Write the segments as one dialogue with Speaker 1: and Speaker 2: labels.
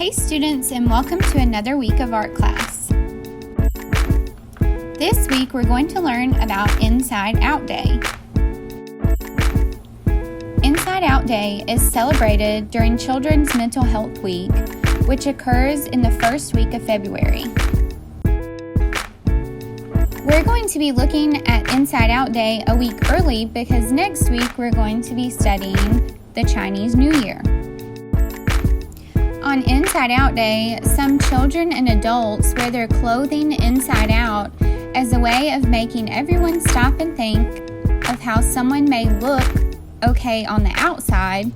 Speaker 1: Hey students, and welcome to another week of art class. This week we're going to learn about Inside Out Day. Inside Out Day is celebrated during Children's Mental Health Week, which occurs in the first week of February. We're going to be looking at Inside Out Day a week early because next week we're going to be studying the Chinese New Year. On Inside Out Day, some children and adults wear their clothing inside out as a way of making everyone stop and think of how someone may look okay on the outside,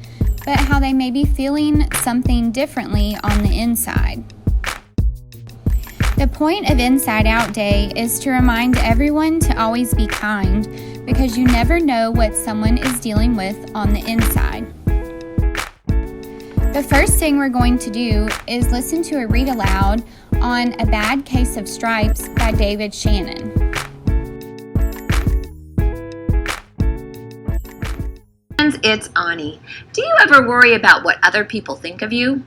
Speaker 1: but how they may be feeling something differently on the inside. The point of Inside Out Day is to remind everyone to always be kind, because you never know what someone is dealing with on the inside. The first thing we're going to do is listen to a read aloud on A Bad Case of Stripes by David Shannon.
Speaker 2: It's Ani. Do you ever worry about what other people think of you?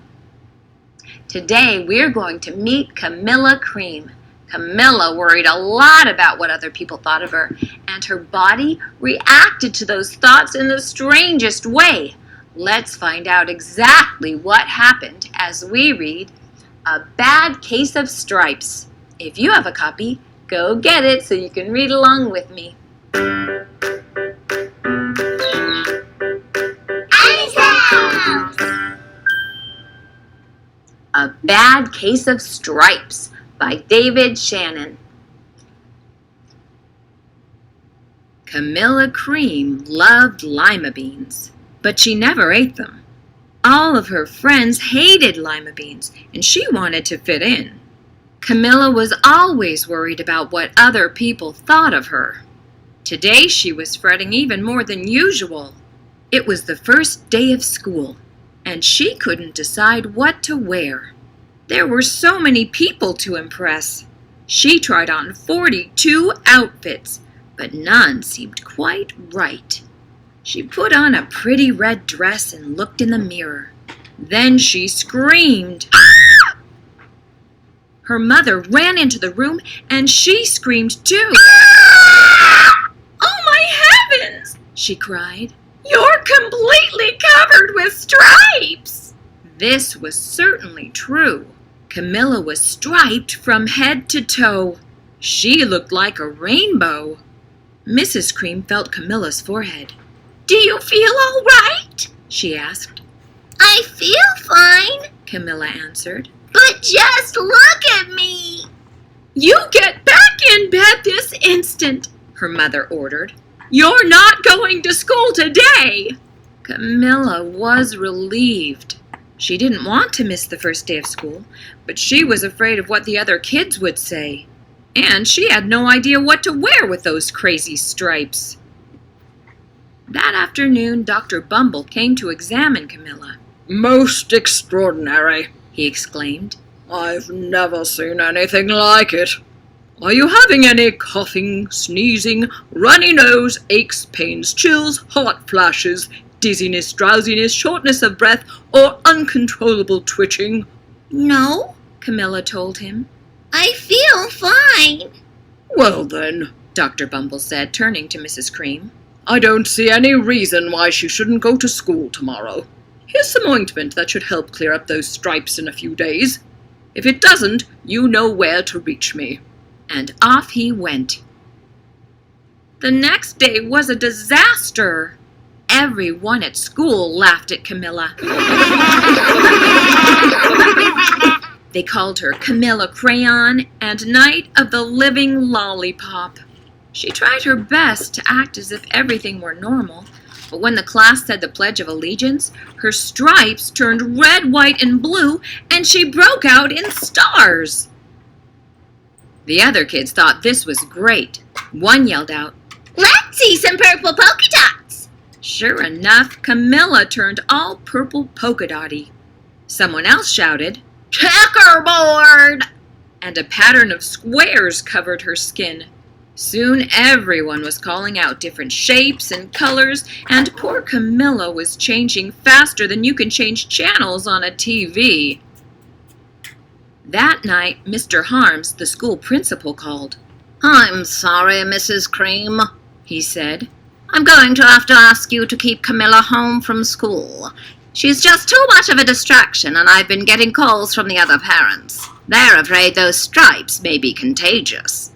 Speaker 2: Today we're going to meet Camilla Cream. Camilla worried a lot about what other people thought of her, and her body reacted to those thoughts in the strangest way. Let's find out exactly what happened as we read A Bad Case of Stripes. If you have a copy, go get it so you can read along with me. A Bad Case of Stripes by David Shannon. Camilla Cream loved lima beans, but she never ate them. All of her friends hated lima beans, and she wanted to fit in. Camilla was always worried about what other people thought of her. Today she was fretting even more than usual. It was the first day of school, and she couldn't decide what to wear. There were so many people to impress. She tried on 42 outfits, but none seemed quite right. She put on a pretty red dress and looked in the mirror. Then she screamed. "Ah!" Her mother ran into the room and she screamed too. "Ah! Oh my heavens!" she cried. "You're completely covered with stripes!" This was certainly true. Camilla was striped from head to toe. She looked like a rainbow. Mrs. Cream felt Camilla's forehead. "Do you feel all right?" she asked. "I feel fine," Camilla answered. "But just look at me." "You get back in bed this instant," her mother ordered. "You're not going to school today." Camilla was relieved. She didn't want to miss the first day of school, but she was afraid of what the other kids would say. And she had no idea what to wear with those crazy stripes. That afternoon, Dr. Bumble came to examine Camilla.
Speaker 3: "Most extraordinary,"
Speaker 2: he exclaimed.
Speaker 3: "I've never seen anything like it. Are you having any coughing, sneezing, runny nose, aches, pains, chills, hot flashes, dizziness, drowsiness, shortness of breath, or uncontrollable twitching?"
Speaker 2: "No," Camilla told him. "I feel fine."
Speaker 3: "Well then," Dr. Bumble said, turning to Mrs. Cream, "I don't see any reason why she shouldn't go to school tomorrow. Here's some ointment that should help clear up those stripes in a few days. If it doesn't, you know where to reach me."
Speaker 2: And off he went. The next day was a disaster. Everyone at school laughed at Camilla. They called her Camilla Crayon and Night of the Living Lollipop. She tried her best to act as if everything were normal, but when the class said the Pledge of Allegiance, her stripes turned red, white, and blue, and she broke out in stars. The other kids thought this was great. One yelled out, "Let's see some purple polka dots!" Sure enough, Camilla turned all purple polka dotty. Someone else shouted, "Checkerboard!" And a pattern of squares covered her skin. Soon everyone was calling out different shapes and colors, and poor Camilla was changing faster than you can change channels on a TV. That night, Mr. Harms, the school principal, called.
Speaker 4: "I'm sorry, Mrs. Cream," he said. "I'm going to have to ask you to keep Camilla home from school. She's just too much of a distraction, and I've been getting calls from the other parents. They're afraid those stripes may be contagious."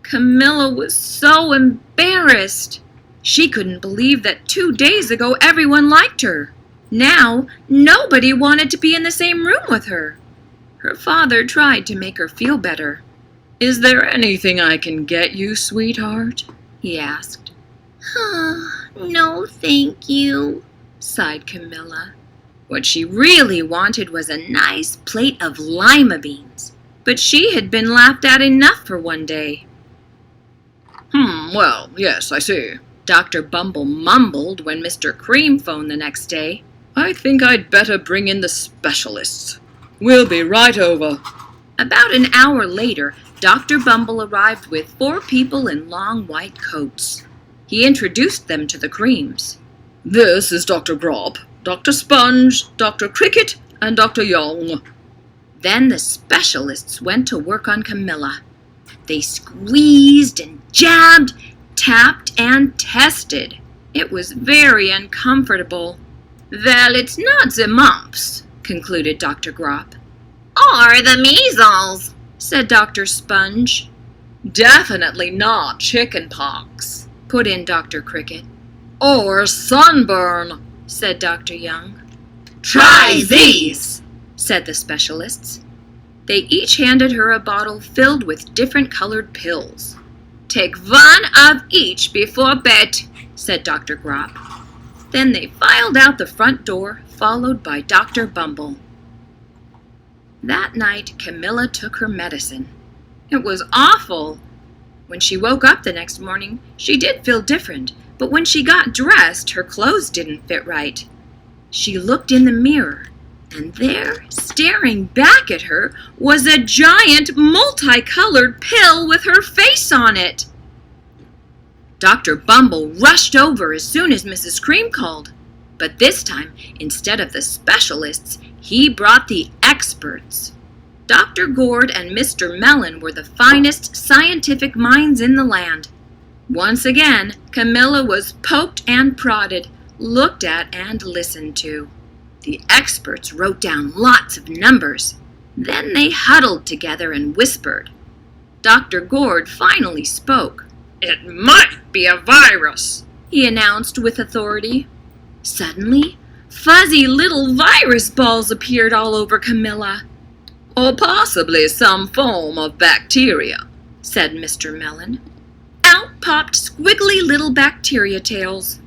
Speaker 2: Camilla was so embarrassed. She couldn't believe that 2 days ago everyone liked her. Now, nobody wanted to be in the same room with her. Her father tried to make her feel better.
Speaker 3: "Is there anything I can get you, sweetheart?"
Speaker 2: he asked.
Speaker 4: "No, thank you,"
Speaker 2: sighed Camilla. What she really wanted was a nice plate of lima beans, but she had been laughed at enough for one day.
Speaker 3: Well, yes, I see.
Speaker 2: Dr. Bumble mumbled when Mr. Cream phoned the next day.
Speaker 3: I think I'd better bring in the specialists. We'll be right over."
Speaker 2: About an hour later, Dr. Bumble arrived with 4 people in long white coats. He introduced them to the Creams.
Speaker 3: "This is Dr. Gropp, Dr. Sponge, Dr. Cricket, and Dr. Young."
Speaker 2: Then the specialists went to work on Camilla. They squeezed and jabbed, tapped and tested. It was very uncomfortable. "Well, it's not the mumps," concluded Dr. Gropp.
Speaker 4: "Or the measles,"
Speaker 2: said Dr. Sponge.
Speaker 3: "Definitely not chicken pox,"
Speaker 2: put in Dr. Cricket.
Speaker 3: "Or sunburn,"
Speaker 2: said Dr. Young.
Speaker 3: "Try these,"
Speaker 2: said the specialists. They each handed her a bottle filled with different colored pills. "Take 1 of each before bed," said Dr. Gropp. Then they filed out the front door, followed by Dr. Bumble. That night, Camilla took her medicine. It was awful. When she woke up the next morning, she did feel different, but when she got dressed, her clothes didn't fit right. She looked in the mirror, and there, staring back at her, was a giant multicolored pill with her face on it. Dr. Bumble rushed over as soon as Mrs. Cream called, but this time, instead of the specialists, he brought the experts. Dr. Gourd and Mr. Mellon were the finest scientific minds in the land. Once again, Camilla was poked and prodded, looked at and listened to. The experts wrote down lots of numbers. Then they huddled together and whispered. Dr. Gourd finally spoke.
Speaker 3: "It might be a virus,"
Speaker 2: he announced with authority. Suddenly, fuzzy little virus balls appeared all over Camilla.
Speaker 3: "Or possibly some form of bacteria,"
Speaker 2: said Mr. Mellon. Out popped squiggly little bacteria tails.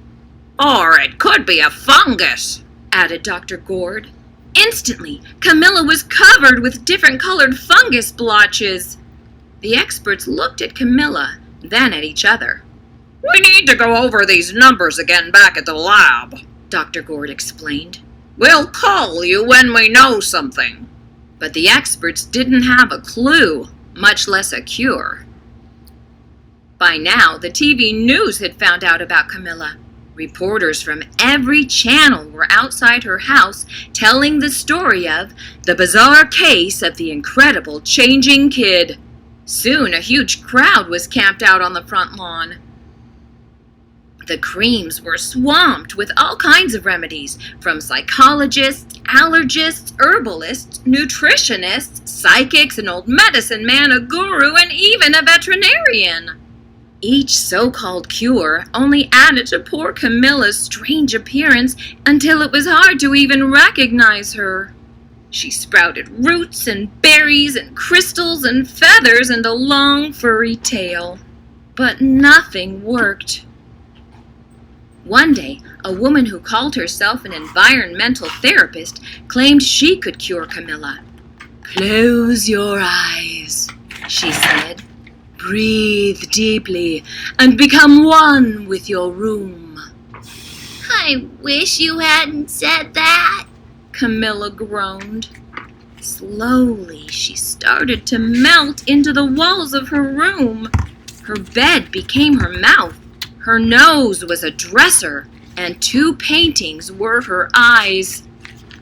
Speaker 3: "Or it could be a fungus,"
Speaker 2: added Dr. Gourd. Instantly, Camilla was covered with different colored fungus blotches. The experts looked at Camilla, then at each other.
Speaker 3: "We need to go over these numbers again back at the lab,"
Speaker 2: Dr. Gourd explained.
Speaker 3: "We'll call you when we know something."
Speaker 2: But the experts didn't have a clue, much less a cure. By now, the TV news had found out about Camilla. Reporters from every channel were outside her house telling the story of the bizarre case of the incredible changing kid. Soon a huge crowd was camped out on the front lawn. The Creams were swamped with all kinds of remedies, from psychologists, allergists, herbalists, nutritionists, psychics, an old medicine man, a guru, and even a veterinarian. Each so-called cure only added to poor Camilla's strange appearance until it was hard to even recognize her. She sprouted roots and berries and crystals and feathers and a long furry tail. But nothing worked. One day, a woman who called herself an environmental therapist claimed she could cure Camilla. "Close your eyes," she said. "Breathe deeply and become one with your room."
Speaker 4: "I wish you hadn't said that,"
Speaker 2: Camilla groaned. Slowly, she started to melt into the walls of her room. Her bed became her mouth. Her nose was a dresser, and 2 paintings were her eyes.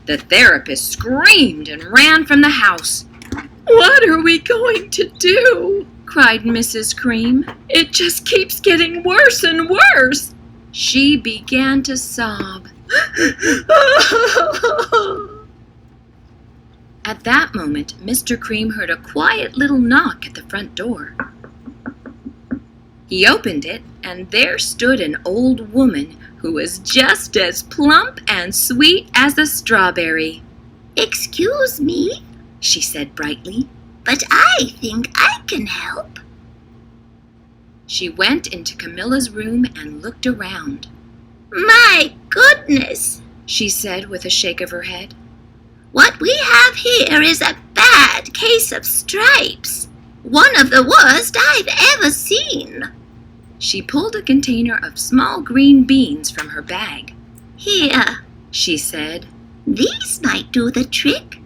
Speaker 2: The therapist screamed and ran from the house.
Speaker 3: What are we going to do? Cried Mrs. Cream. It just keeps getting worse and worse. She began to sob. At that moment, Mr. Cream heard a quiet little knock at the front door. He opened it, and there stood an old woman who was just as plump and sweet as a strawberry.
Speaker 5: "Excuse me," she said brightly, "but I think I can help."
Speaker 2: She went into Camilla's room and looked around.
Speaker 5: "My goodness,"
Speaker 2: she said with a shake of her head.
Speaker 5: "What we have here is a bad case of stripes. One of the worst I've ever seen."
Speaker 2: She pulled a container of small green beans from her bag.
Speaker 5: "Here,"
Speaker 2: she said.
Speaker 5: "These might do the trick."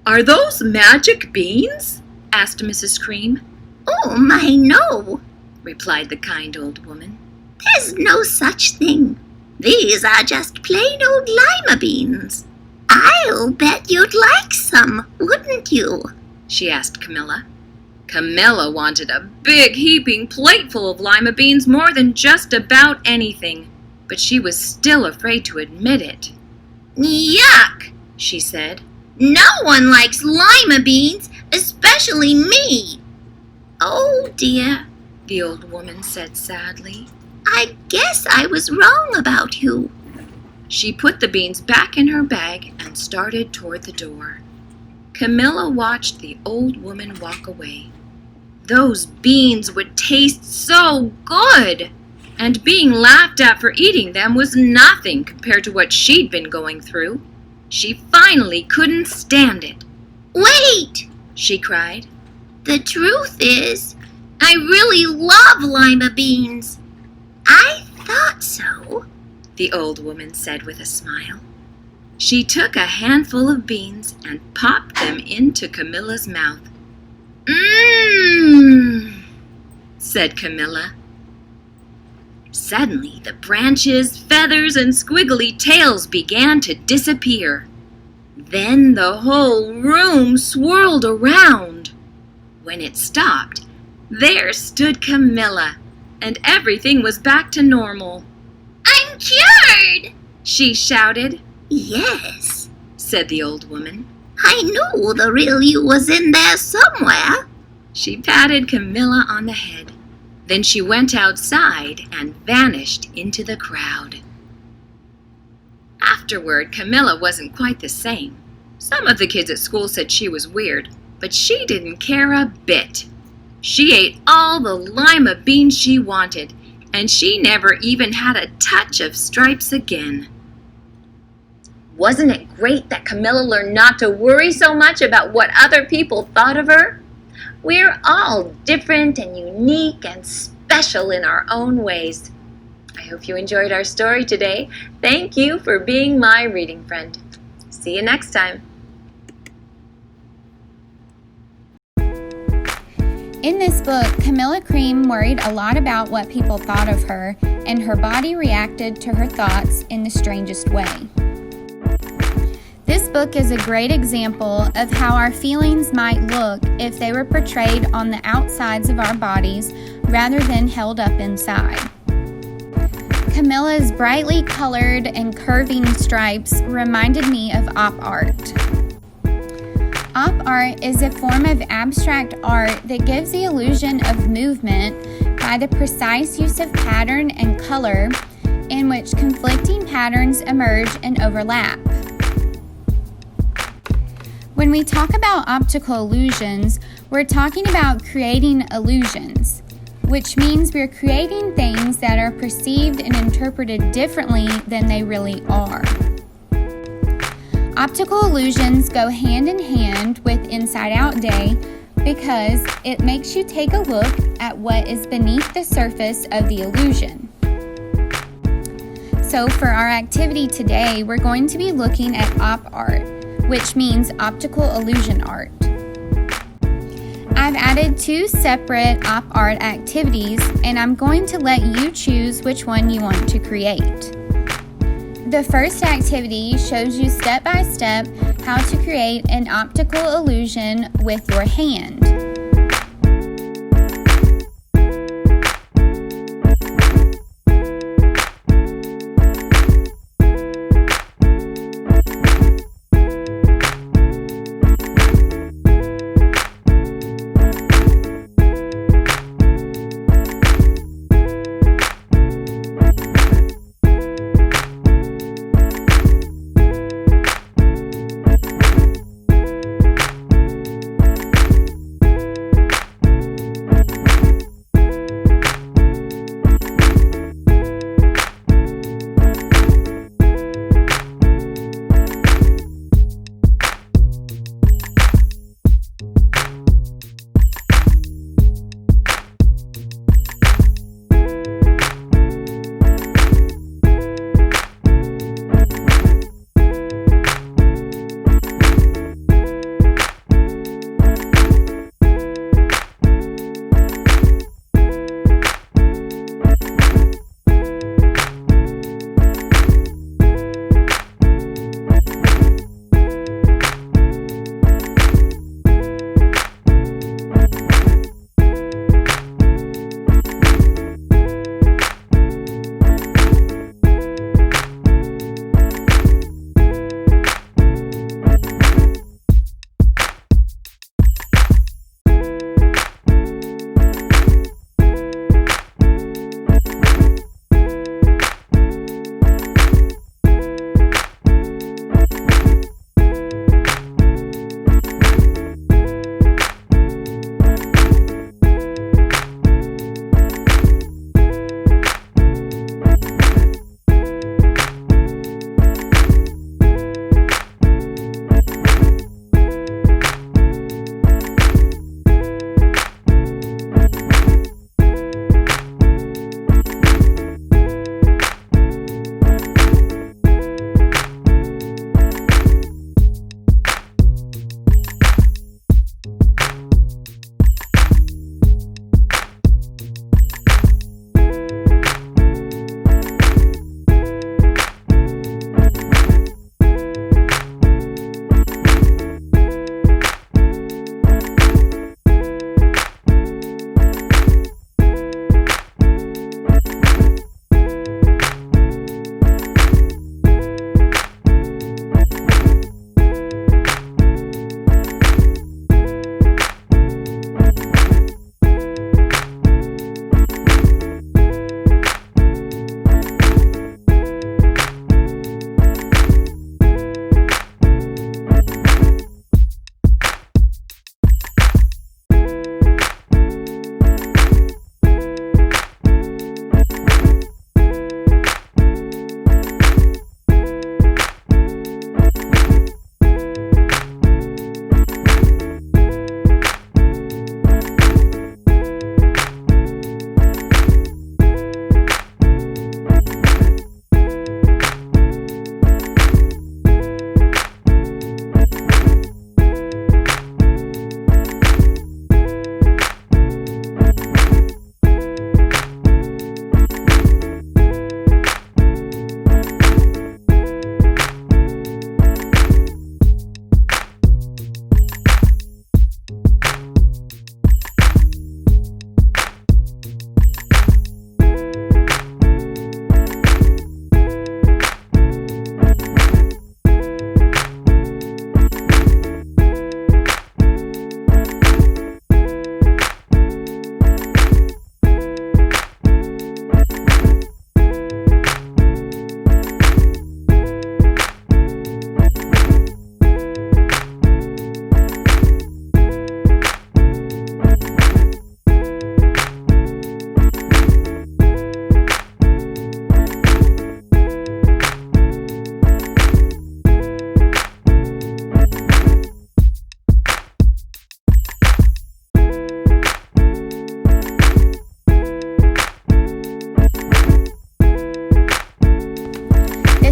Speaker 3: Are those magic beans? Asked Mrs. Cream.
Speaker 5: "Oh, my, no,"
Speaker 2: replied the kind old woman.
Speaker 5: "There's no such thing. These are just plain old lima beans. I'll bet you'd like some, wouldn't you?"
Speaker 2: she asked Camilla. Camilla wanted a big heaping plateful of lima beans more than just about anything, but she was still afraid to admit it.
Speaker 5: "Yuck,"
Speaker 2: she said.
Speaker 5: "No one likes lima beans, especially me." "Oh, dear,"
Speaker 2: the old woman said sadly.
Speaker 5: "I guess I was wrong about you."
Speaker 2: She put the beans back in her bag and started toward the door. Camilla watched the old woman walk away. Those beans would taste so good, and being laughed at for eating them was nothing compared to what she'd been going through. She finally couldn't stand it.
Speaker 5: "Wait,"
Speaker 2: she cried.
Speaker 5: "The truth is, I really love lima beans." "I thought so,"
Speaker 2: the old woman said with a smile. She took a handful of beans and popped them into Camilla's mouth. "Mmm," said Camilla. Suddenly, the branches, feathers, and squiggly tails began to disappear. Then the whole room swirled around. When it stopped, there stood Camilla, and everything was back to normal.
Speaker 5: "I'm cured!"
Speaker 2: she shouted.
Speaker 5: "Yes,"
Speaker 2: said the old woman.
Speaker 5: "I knew the real you was in there somewhere."
Speaker 2: She patted Camilla on the head. Then she went outside and vanished into the crowd. Afterward, Camilla wasn't quite the same. Some of the kids at school said she was weird, but she didn't care a bit. She ate all the lima beans she wanted, and she never even had a touch of stripes again. Wasn't it great that Camilla learned not to worry so much about what other people thought of her? We're all different and unique and special in our own ways. I hope you enjoyed our story today. Thank you for being my reading friend. See you next time.
Speaker 1: In this book, Camilla Cream worried a lot about what people thought of her, and her body reacted to her thoughts in the strangest way. This book is a great example of how our feelings might look if they were portrayed on the outsides of our bodies rather than held up inside. Camilla's brightly colored and curving stripes reminded me of op art. Op art is a form of abstract art that gives the illusion of movement by the precise use of pattern and color in which conflicting patterns emerge and overlap. When we talk about optical illusions, we're talking about creating illusions, which means we're creating things that are perceived and interpreted differently than they really are. Optical illusions go hand in hand with Inside Out Day because it makes you take a look at what is beneath the surface of the illusion. So for our activity today, we're going to be looking at op art, which means optical illusion art. I've added 2 separate op art activities, and I'm going to let you choose which one you want to create. The first activity shows you step by step how to create an optical illusion with your hand.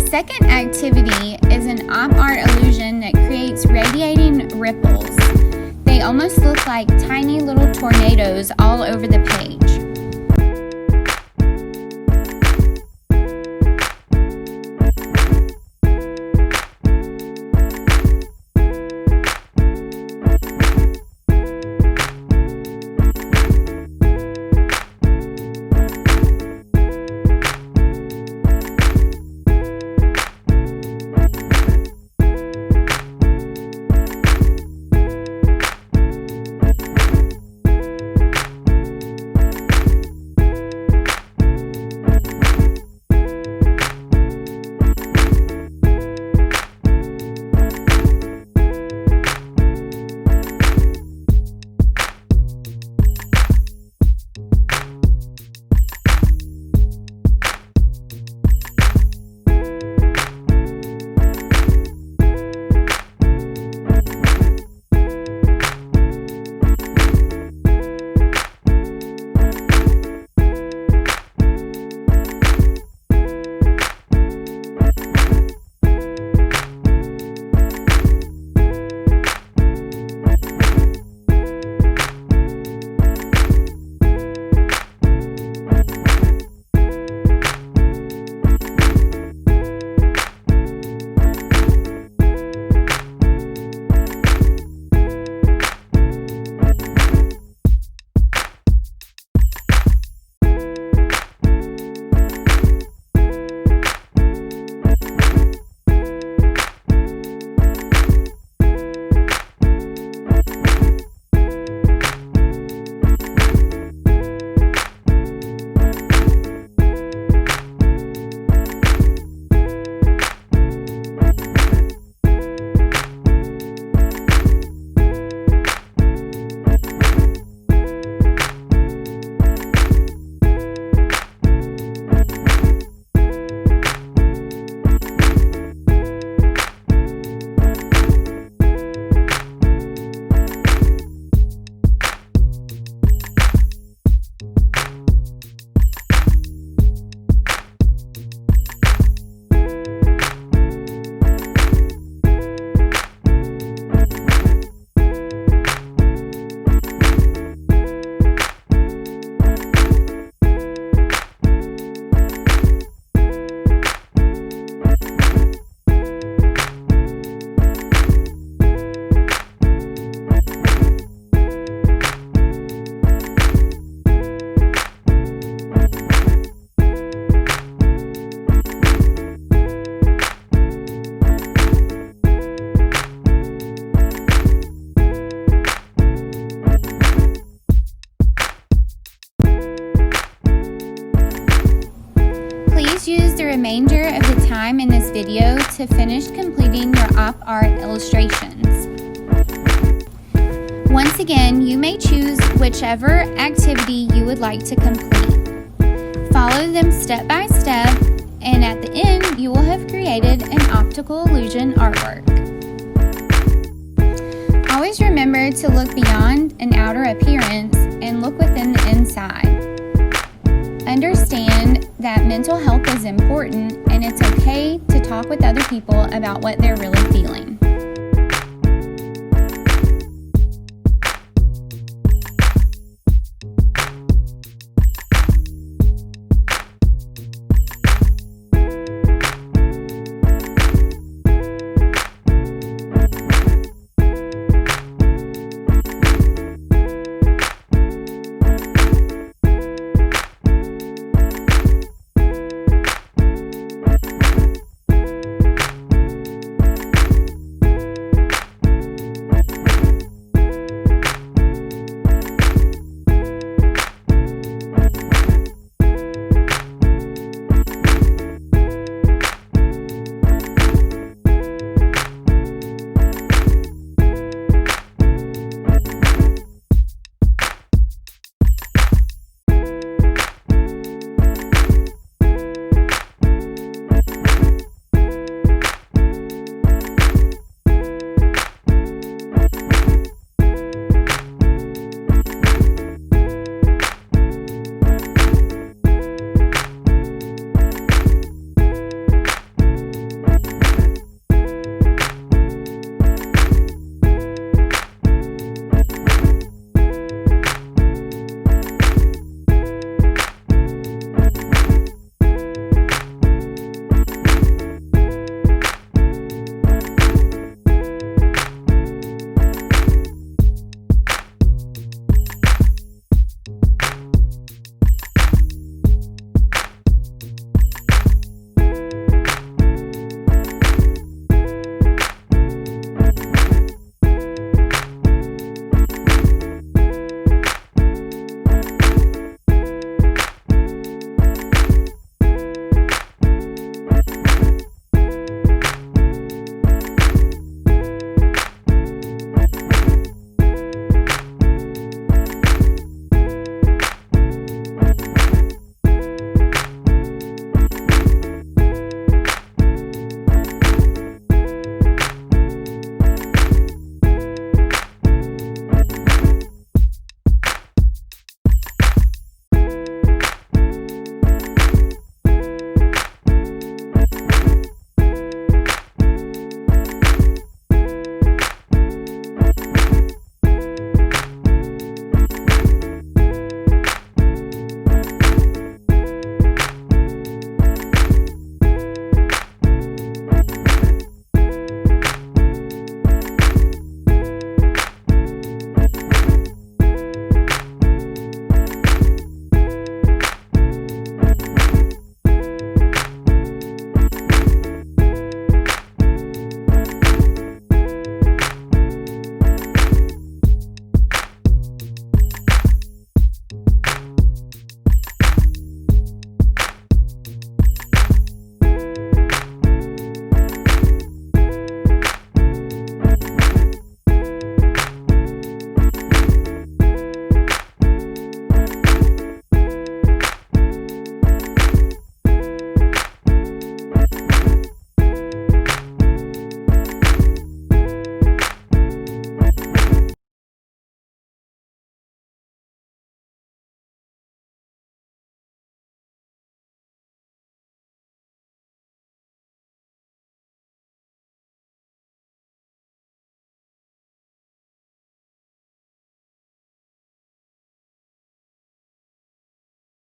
Speaker 1: second activity is an op art illusion that creates radiating ripples. They almost look like tiny little tornadoes all over the page. the remainder of the time in this video to finish completing your op art illustrations. Once again, you may choose whichever activity you would like to complete. Follow them step by step, and at the end, you will have created an optical illusion artwork. Always remember to look beyond an outer appearance and look within the inside. Understand that mental health is important, and it's okay to talk with other people about what they're really feeling.